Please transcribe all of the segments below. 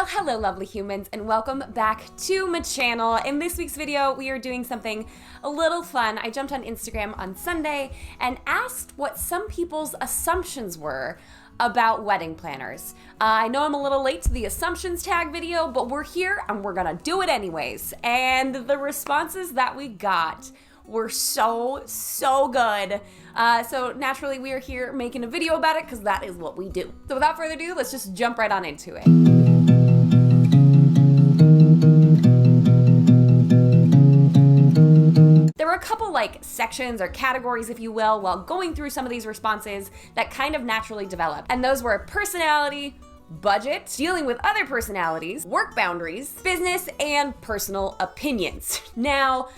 hello lovely humans, and welcome back to my channel. In this week's video, we are doing something a little fun. I jumped on Instagram on Sunday and asked what some people's assumptions were about wedding planners. I know I'm a little late to the assumptions tag video, but we're here and we're gonna do it anyways. And the responses that we got were so good. So naturally we are here making a video about it because that is what we do. So without further ado, let's just jump right on into it. There were a couple sections or categories, if you will, while going through some of these responses that kind of naturally developed. And those were personality, budget, dealing with other personalities, work boundaries, business, and personal opinions. Now,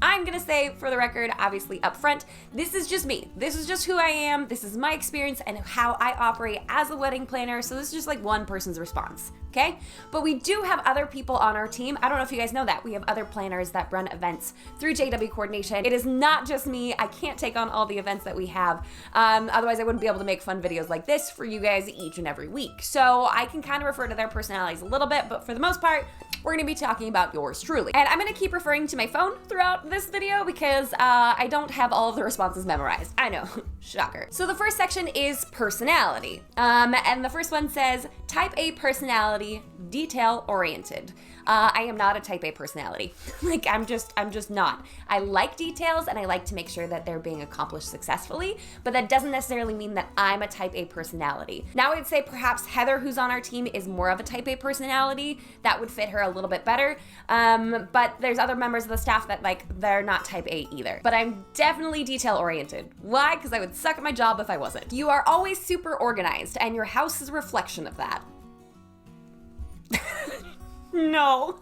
I'm gonna say for the record, obviously up front, this is just me. This is just who I am. This is my experience and how I operate as a wedding planner. So this is just like one person's response, okay? But we do have other people on our team. I don't know if you guys know that. We have other planners that run events through JW Coordination. It is not just me. I can't take on all the events that we have. Otherwise I wouldn't be able to make fun videos like this for you guys each and every week. So I can kind of refer to their personalities a little bit, but for the most part, we're gonna be talking about yours truly. And I'm gonna keep referring to my phone throughout this video because I don't have all of the responses memorized. I know, shocker. So the first section is personality. And the first one says, type A personality, detail oriented. I am not a type A personality. I'm just not. I like details and I like to make sure that they're being accomplished successfully, but that doesn't necessarily mean that I'm a type A personality. Now I'd say perhaps Heather, who's on our team, is more of a type A personality. That would fit her a little bit better. But there's other members of the staff that they're not type A either. But I'm definitely detail oriented. Why? Because I would suck at my job if I wasn't. You are always super organized and your house is a reflection of that. No,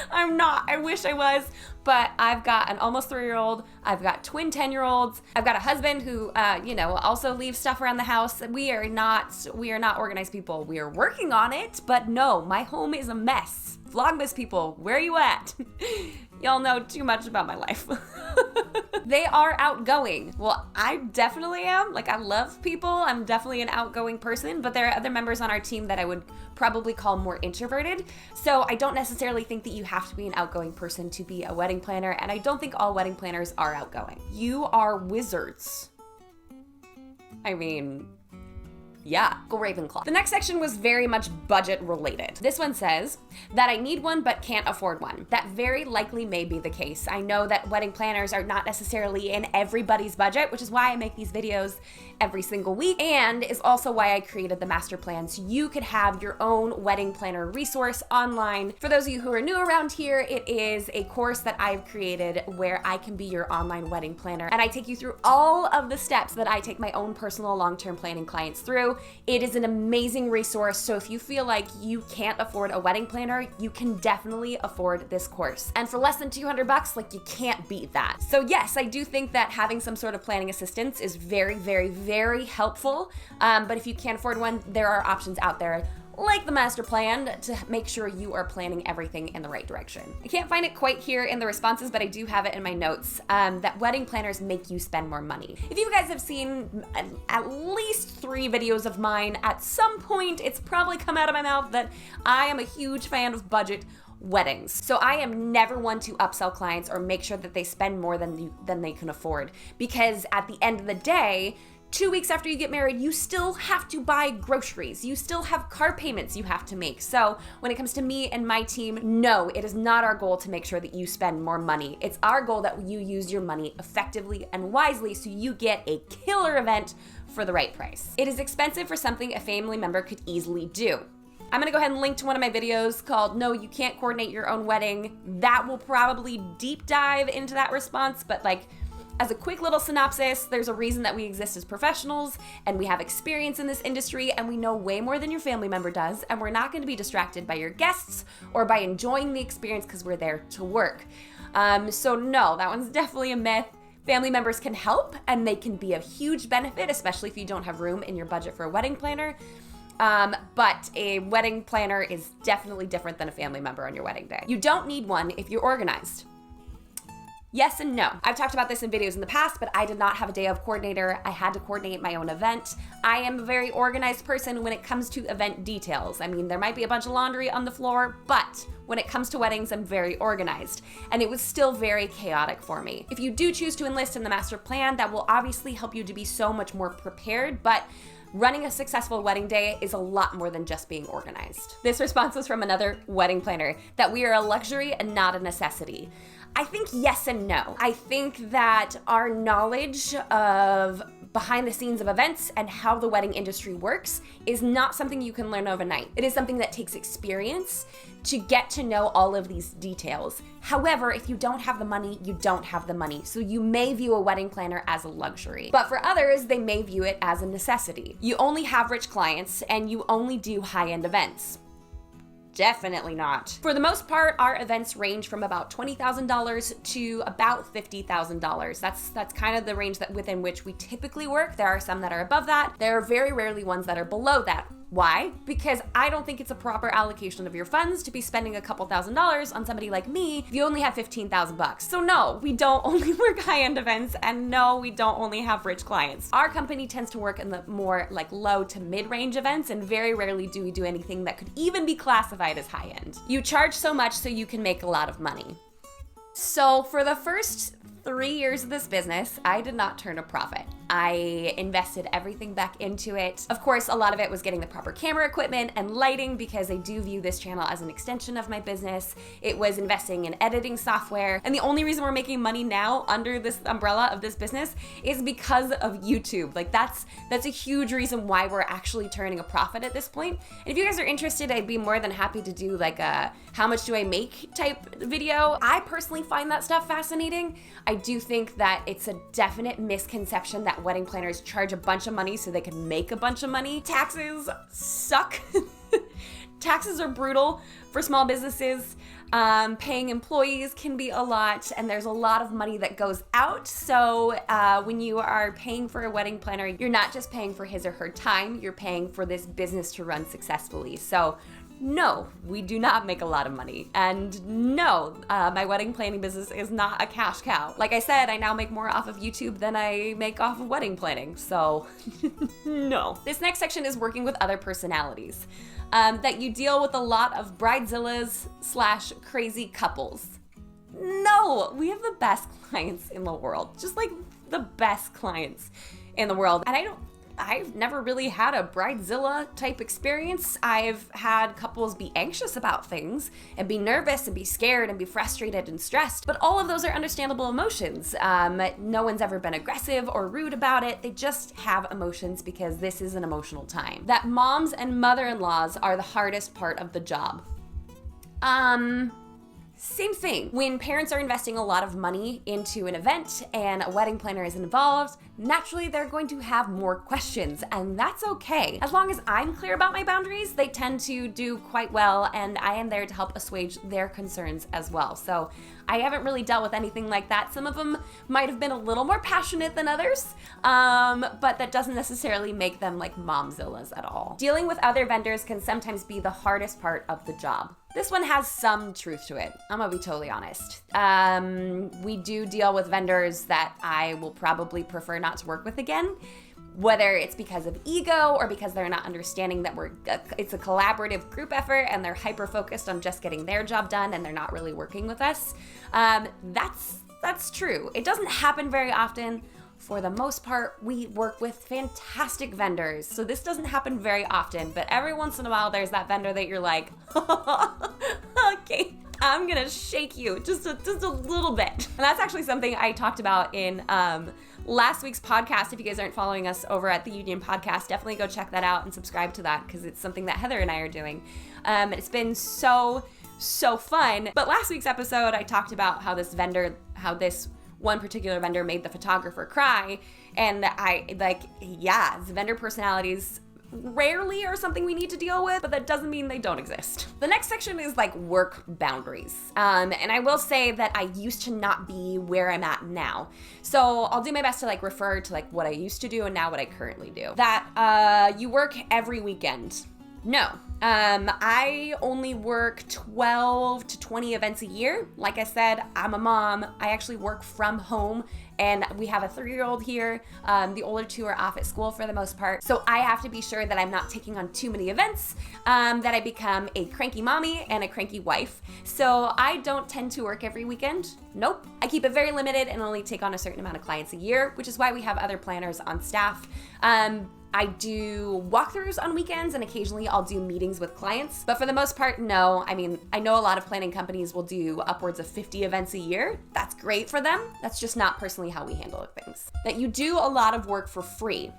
I'm not. I wish I was, but I've got an almost 3-year-old. I've got twin 10-year-olds. I've got a husband who, also leaves stuff around the house. We are not organized people. We are working on it, but no, my home is a mess. Vlogmas people, where are you at? Y'all know too much about my life. They are outgoing. Well, I definitely am. I love people. I'm definitely an outgoing person, but there are other members on our team that I would probably call more introverted. So I don't necessarily think that you have to be an outgoing person to be a wedding planner, and I don't think all wedding planners are outgoing. You are wizards. I mean, yeah, go Ravenclaw. The next section was very much budget related. This one says that I need one but can't afford one. That very likely may be the case. I know that wedding planners are not necessarily in everybody's budget, which is why I make these videos every single week, and is also why I created the master plan so you could have your own wedding planner resource online. For those of you who are new around here, it is a course that I've created where I can be your online wedding planner, and I take you through all of the steps that I take my own personal long-term planning clients through. It is an amazing resource, so if you feel like you can't afford a wedding planner, you can definitely afford this course. And for less than $200, you can't beat that. So yes, I do think that having some sort of planning assistance is very helpful. But if you can't afford one, there are options out there like the master plan to make sure you are planning everything in the right direction. I can't find it quite here in the responses, but I do have it in my notes, that wedding planners make you spend more money. If you guys have seen at least 3 videos of mine, at some point it's probably come out of my mouth that I am a huge fan of budget weddings. So I am never one to upsell clients or make sure that they spend more than they can afford, because at the end of the day, 2 weeks after you get married, you still have to buy groceries. You still have car payments you have to make. So when it comes to me and my team, no, it is not our goal to make sure that you spend more money. It's our goal that you use your money effectively and wisely so you get a killer event for the right price. It is expensive for something a family member could easily do. I'm gonna go ahead and link to one of my videos called No, You Can't Coordinate Your Own Wedding. That will probably deep dive into that response, but as a quick little synopsis, there's a reason that we exist as professionals and we have experience in this industry and we know way more than your family member does, and we're not going to be distracted by your guests or by enjoying the experience because we're there to work. So no, that one's definitely a myth. Family members can help and they can be a huge benefit, especially if you don't have room in your budget for a wedding planner. But a wedding planner is definitely different than a family member on your wedding day. You don't need one if you're organized. Yes and no. I've talked about this in videos in the past, but I did not have a day of coordinator. I had to coordinate my own event. I am a very organized person when it comes to event details. I mean, there might be a bunch of laundry on the floor, but when it comes to weddings, I'm very organized. And it was still very chaotic for me. If you do choose to enlist in the master plan, that will obviously help you to be so much more prepared, but running a successful wedding day is a lot more than just being organized. This response was from another wedding planner, that we are a luxury and not a necessity. I think yes and no. I think that our knowledge of behind the scenes of events and how the wedding industry works is not something you can learn overnight. It is something that takes experience to get to know all of these details. However, if you don't have the money, you don't have the money. So you may view a wedding planner as a luxury, but for others, they may view it as a necessity. You only have rich clients and you only do high-end events. Definitely not. For the most part, our events range from about $20,000 to about $50,000. That's kind of the range that within which we typically work. There are some that are above that. There are very rarely ones that are below that. Why? Because I don't think it's a proper allocation of your funds to be spending a couple $1,000s on somebody like me if you only have 15,000 bucks. So no, we don't only work high-end events, and no, we don't only have rich clients. Our company tends to work in the more like low to mid-range events, and very rarely do we do anything that could even be classified as high-end. You charge so much so you can make a lot of money. So for the first 3 years of this business, I did not turn a profit. I invested everything back into it. Of course, a lot of it was getting the proper camera equipment and lighting because I do view this channel as an extension of my business. It was investing in editing software. And the only reason we're making money now under this umbrella of this business is because of YouTube. Like that's a huge reason why we're actually turning a profit at this point. And if you guys are interested, I'd be more than happy to do like a how much do I make type video. I personally find that stuff fascinating. I do think that it's a definite misconception that wedding planners charge a bunch of money so they can make a bunch of money. Taxes suck. Taxes are brutal for small businesses. Paying employees can be a lot, and there's a lot of money that goes out. So when you are paying for a wedding planner, you're not just paying for his or her time, you're paying for this business to run successfully. So no, we do not make a lot of money. And no, my wedding planning business is not a cash cow. Like I said, I now make more off of YouTube than I make off of wedding planning. So no. This next section is working with other personalities. That you deal with a lot of bridezillas / crazy couples. No, we have the best clients in the world. Just like the best clients in the world. And I've never really had a bridezilla type experience. I've had couples be anxious about things and be nervous and be scared and be frustrated and stressed, but all of those are understandable emotions. No one's ever been aggressive or rude about it. They just have emotions because this is an emotional time. That moms and mother-in-laws are the hardest part of the job. Same thing. When parents are investing a lot of money into an event and a wedding planner is involved, naturally they're going to have more questions, and that's okay. As long as I'm clear about my boundaries, they tend to do quite well, and I am there to help assuage their concerns as well. So I haven't really dealt with anything like that. Some of them might have been a little more passionate than others, but that doesn't necessarily make them like momzillas at all. Dealing with other vendors can sometimes be the hardest part of the job. This one has some truth to it. I'm gonna be totally honest. We do deal with vendors that I will probably prefer not to work with again, whether it's because of ego or because they're not understanding that it's a collaborative group effort and they're hyper-focused on just getting their job done and they're not really working with us. That's true. It doesn't happen very often. For the most part, we work with fantastic vendors. So this doesn't happen very often, but every once in a while, there's that vendor that you're like, okay, I'm gonna shake you just a little bit. And that's actually something I talked about in last week's podcast. If you guys aren't following us over at the Union Podcast, definitely go check that out and subscribe to that because it's something that Heather and I are doing. It's been so fun. But last week's episode, I talked about how this one particular vendor made the photographer cry, and vendor personalities rarely are something we need to deal with, but that doesn't mean they don't exist. The next section is like work boundaries. And I will say that I used to not be where I'm at now. So I'll do my best to like refer to like what I used to do and now what I currently do. That you work every weekend. No, I only work 12 to 20 events a year. Like I said, I'm a mom. I actually work from home, and we have a 3-year-old here. The older 2 are off at school for the most part. So I have to be sure that I'm not taking on too many events, that I become a cranky mommy and a cranky wife. So I don't tend to work every weekend. Nope. I keep it very limited and only take on a certain amount of clients a year, which is why we have other planners on staff. I do walkthroughs on weekends, and occasionally I'll do meetings with clients. But for the most part, no. I mean, I know a lot of planning companies will do upwards of 50 events a year. That's great for them. That's just not personally how we handle things. That you do a lot of work for free.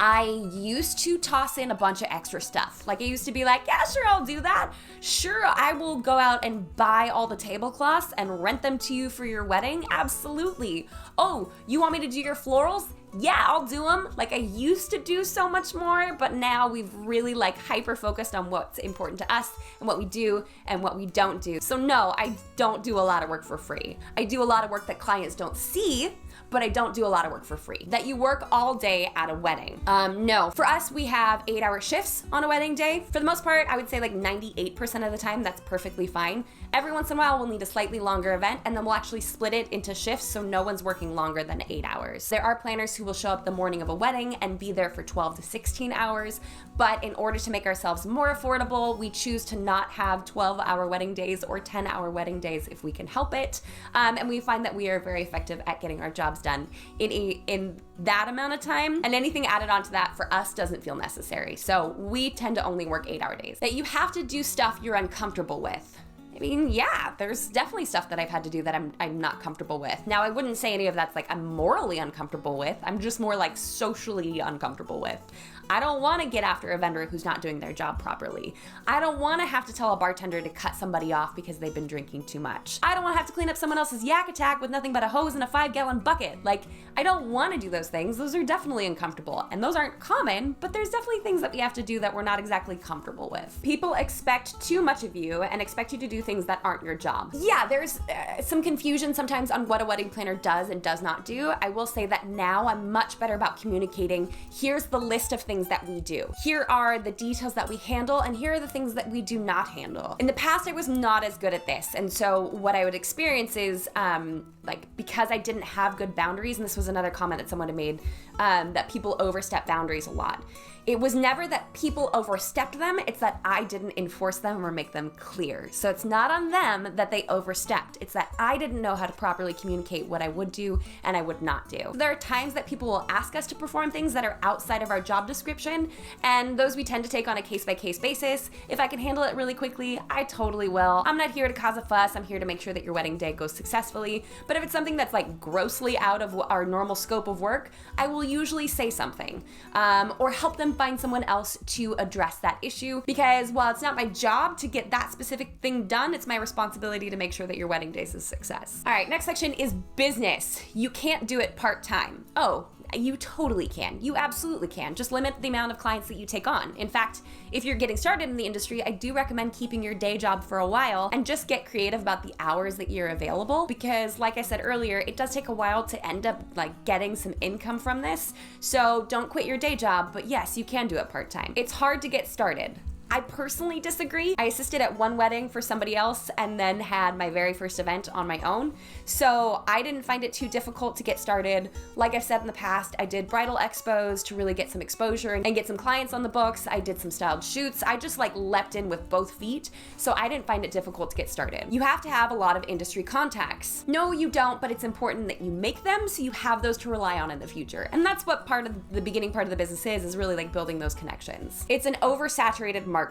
I used to toss in a bunch of extra stuff. Like I used to be like, yeah, sure, I'll do that. Sure, I will go out and buy all the tablecloths and rent them to you for your wedding. Absolutely. Oh, you want me to do your florals? Yeah, I'll do them. Like I used to do so much more, but now we've really like hyper focused on what's important to us and what we do and what we don't do. So no, I don't do a lot of work for free. I do a lot of work that clients don't see, but I don't do a lot of work for free. That you work all day at a wedding. No, for us, we have 8-hour shifts on a wedding day. For the most part, I would say like 98% of the time, that's perfectly fine. Every once in a while, we'll need a slightly longer event, and then we'll actually split it into shifts so no one's working longer than 8 hours. There are planners who will show up the morning of a wedding and be there for 12 to 16 hours, but in order to make ourselves more affordable, we choose to not have 12-hour wedding days or 10-hour wedding days if we can help it. And we find that we are very effective at getting our jobs done in that amount of time, and anything added onto that for us doesn't feel necessary. So we tend to only work 8-hour days. That you have to do stuff you're uncomfortable with. I mean, yeah, there's definitely stuff that I've had to do that I'm not comfortable with. Now, I wouldn't say any of that's like I'm morally uncomfortable with. I'm just more like socially uncomfortable with. I don't want to get after a vendor who's not doing their job properly. I don't want to have to tell a bartender to cut somebody off because they've been drinking too much. I don't want to have to clean up someone else's yak attack with nothing but a hose and a 5-gallon bucket. Like, I don't want to do those things. Those are definitely uncomfortable. And those aren't common, but there's definitely things that we have to do that we're not exactly comfortable with. People expect too much of you and expect you to do things that aren't your job. Yeah, there's some confusion sometimes on what a wedding planner does and does not do. I will say that now I'm much better about communicating. Here's the list of things that we do. Here are the details that we handle, and here are the things that we do not handle. In the past, I was not as good at this, and so what I would experience is, because I didn't have good boundaries, and this was another comment that someone had made, that people overstep boundaries a lot. It was never that people overstepped them, it's that I didn't enforce them or make them clear. So it's not on them that they overstepped. It's that I didn't know how to properly communicate what I would do and I would not do. There are times that people will ask us to perform things that are outside of our job description, and those we tend to take on a case-by-case basis. If I can handle it really quickly, I totally will. I'm not here to cause a fuss. I'm here to make sure that your wedding day goes successfully. But if it's something that's like grossly out of our normal scope of work, I will usually say something, or help them find someone else to address that issue, because while it's not my job to get that specific thing done, it's my responsibility to make sure that your wedding day is a success. All right, next section is business. You can't do it part-time. Oh, you totally can. You absolutely can. Just limit the amount of clients that you take on. In fact, if you're getting started in the industry, I do recommend keeping your day job for a while and just get creative about the hours that you're available, because like I said earlier, it does take a while to end up like getting some income from this. So don't quit your day job, but yes, you can do it part-time. It's hard to get started. I personally disagree. I assisted at one wedding for somebody else and then had my very first event on my own. So I didn't find it too difficult to get started. Like I've said in the past, I did bridal expos to really get some exposure and get some clients on the books. I did some styled shoots. I just like leapt in with both feet. So I didn't find it difficult to get started. You have to have a lot of industry contacts. No, you don't, but it's important that you make them so you have those to rely on in the future. And that's what part of the beginning part of the business is really like building those connections. It's an oversaturated market.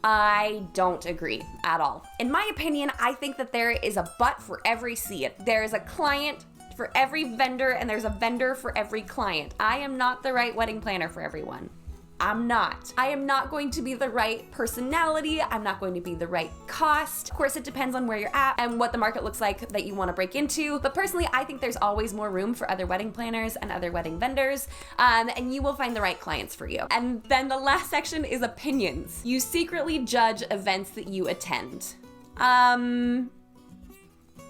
I don't agree at all. In my opinion, I think that there is a but for every seat. There is a client for every vendor, and there's a vendor for every client. I am not the right wedding planner for everyone. I'm not. I am not going to be the right personality. I'm not going to be the right cost. Of course, it depends on where you're at and what the market looks like that you want to break into. But personally, I think there's always more room for other wedding planners and other wedding vendors, and you will find the right clients for you. And then the last section is opinions. You secretly judge events that you attend.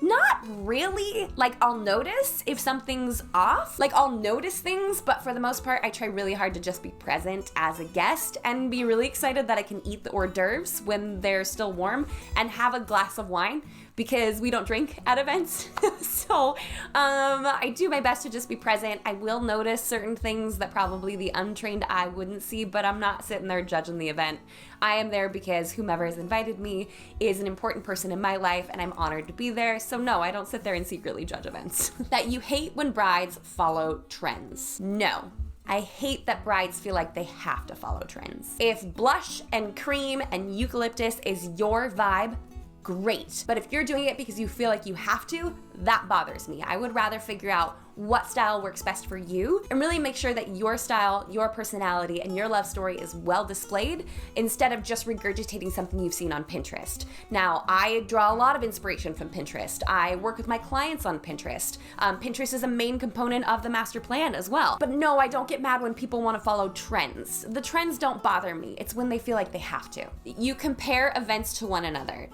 Not really, like, I'll notice if something's off. Like, I'll notice things, but for the most part, I try really hard to just be present as a guest and be really excited that I can eat the hors d'oeuvres when they're still warm and have a glass of wine, because we don't drink at events. So I do my best to just be present. I will notice certain things that probably the untrained eye wouldn't see, but I'm not sitting there judging the event. I am there because whomever has invited me is an important person in my life and I'm honored to be there. So no, I don't sit there and secretly judge events. That you hate when brides follow trends. No. I hate that brides feel like they have to follow trends. If blush and cream and eucalyptus is your vibe, great. But if you're doing it because you feel like you have to, that bothers me. I would rather figure out what style works best for you and really make sure that your style, your personality, and your love story is well displayed instead of just regurgitating something you've seen on Pinterest. Now, I draw a lot of inspiration from Pinterest. I work with my clients on Pinterest. Pinterest is a main component of the master plan as well. But no, I don't get mad when people want to follow trends. The trends don't bother me. It's when they feel like they have to. You compare events to one another.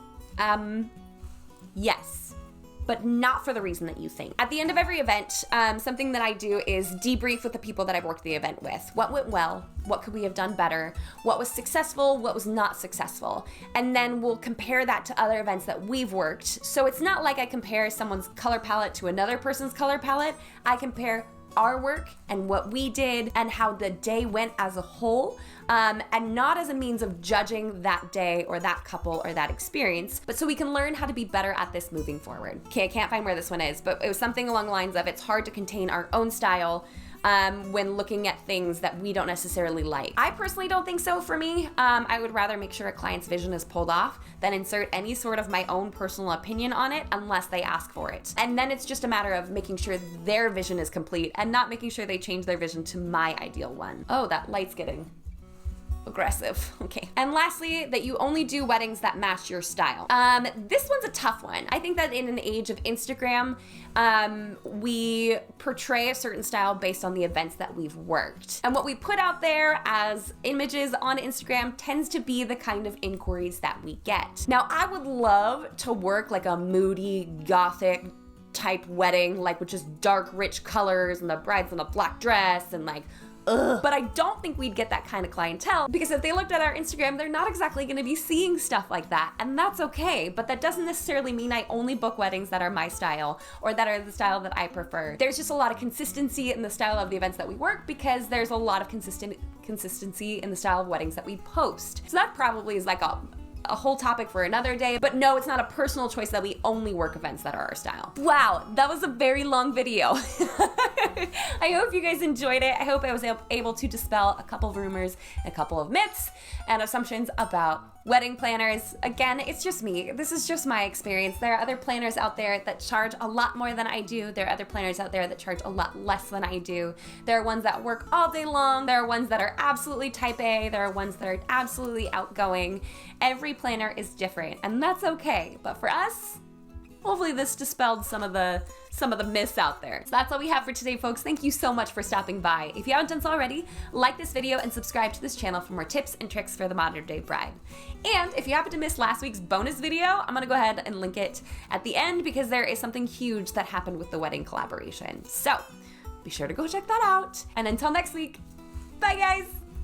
Yes, but not for the reason that you think. At the end of every event, something that I do is debrief with the people that I've worked the event with. What went well? What could we have done better? What was successful? What was not successful? And then we'll compare that to other events that we've worked. So it's not like I compare someone's color palette to another person's color palette. I compare our work and what we did and how the day went as a whole, and not as a means of judging that day or that couple or that experience, but so we can learn how to be better at this moving forward. Okay, I can't find where this one is, but it was something along the lines of it's hard to contain our own style when looking at things that we don't necessarily like. I personally don't think so for me. I would rather make sure a client's vision is pulled off than insert any sort of my own personal opinion on it unless they ask for it. And then it's just a matter of making sure their vision is complete and not making sure they change their vision to my ideal one. Oh, that light's getting aggressive. Okay. And lastly, that you only do weddings that match your style. This one's a tough one. I think that in an age of Instagram, we portray a certain style based on the events that we've worked. And what we put out there as images on Instagram tends to be the kind of inquiries that we get. Now, I would love to work like a moody, gothic type wedding, like with just dark, rich colors and the bride's in a black dress and like, ugh. But I don't think we'd get that kind of clientele because if they looked at our Instagram, they're not exactly going to be seeing stuff like that. And that's okay, but that doesn't necessarily mean I only book weddings that are my style or that are the style that I prefer. There's just a lot of consistency in the style of the events that we work because there's a lot of consistency in the style of weddings that we post. So that probably is like a whole topic for another day, but no, it's not a personal choice that we only work events that are our style. Wow, that was a very long video. I hope you guys enjoyed it. I hope I was able to dispel a couple of rumors, a couple of myths and assumptions about wedding planners. Again, it's just me. This is just my experience. There are other planners out there that charge a lot more than I do. There are other planners out there that charge a lot less than I do. There are ones that work all day long. There are ones that are absolutely type A. There are ones that are absolutely outgoing. Every planner is different, and that's okay. But for us, hopefully this dispelled some of the myths out there. So that's all we have for today, folks. Thank you so much for stopping by. If you haven't done so already, like this video and subscribe to this channel for more tips and tricks for the modern day bride. And if you happen to miss last week's bonus video, I'm gonna go ahead and link it at the end because there is something huge that happened with the wedding collaboration. So be sure to go check that out. And until next week, bye guys.